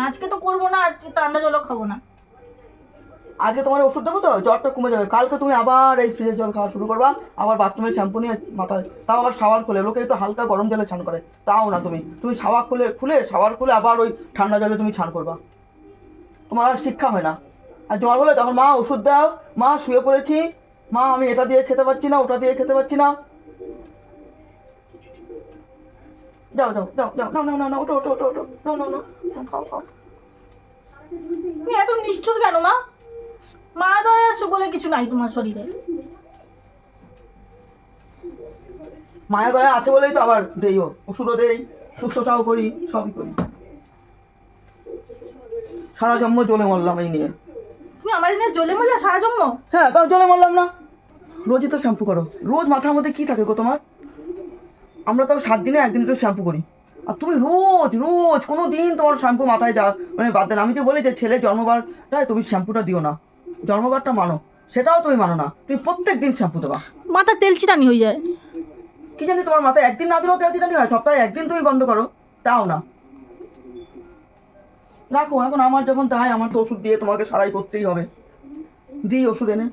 আজকে তো করবো না, আর ঠান্ডা জলও খাবো না। আজকে তোমার ওষুধ দেবো তো, জ্বরটা কমে যাবে। কালকে তুমি আবার এই ফ্রিজের জল খাওয়া শুরু করবা, আবার বাথরুমের শ্যাম্পু নিয়ে মাথায়, তাও আবার শাওয়ার খুলে। লোকে একটু হালকা গরম জলে স্নান করে, তাও না, তুমি শাওয়ার খুলে আবার ওই ঠান্ডা জলে তুমি স্নান করবা। তোমার আর শিক্ষা হয় না। আর জ্বর হলে তখন মা ওষুধ দাও, মা শুয়ে পড়েছি, মা আমি এটা দিয়ে খেতে পারছি না, ওটা দিয়ে খেতে পারছি না। যাও যাও যাও যাও, নাও নাও নাও নাও, ওটো ওটো ওটো ওটো, নাও নাও নাও, খাও খাও। তুমি এত নিষ্ঠুর কেন মা? মা দয়া বলে কিছু নাই তোমার শরীরে। মায়া দয়া আছে বলেই তো আবার দেইও, ওষুধও দেই, শুশ্রূষাও করি, সবই করি। সারা জন্ম জ্বলে মরলাম এই নিয়ে। তুমি আমার এনে জ্বলে মরলে সারা জন্ম? হ্যাঁ, তাও জ্বলে মরলাম না। রোজই তো শ্যাম্পু করো, রোজ মাথার মধ্যে কি থাকে গো তোমার? আমরা তো 7 দিনে একদিন একটু শ্যাম্পু করি, আর তুমি রোজ রোজ কোনো দিন তোমার শ্যাম্পু মাথায় যা মানে বাদ দেন। আমি তো বলি যে ছেলে জন্মবারটায় তুমি শ্যাম্পুটা দিও না, জন্মবারটা মানো, সেটাও তুমি মানো না। তুমি প্রত্যেক দিন শ্যাম্পু দেবা। মাথা তেল চিটানি হয়ে যায়। কি জানি তোমার মাথায় একদিন না দিলেও তেল চিটানি হয়, সপ্তাহে একদিন তুমি বন্ধ করো, তাও না। রাখো, এখন আমার যখন তাই, আমার তো ওষুধ দিয়ে তোমাকে সারাই করতেই হবে। দিই ওষুধ এনে।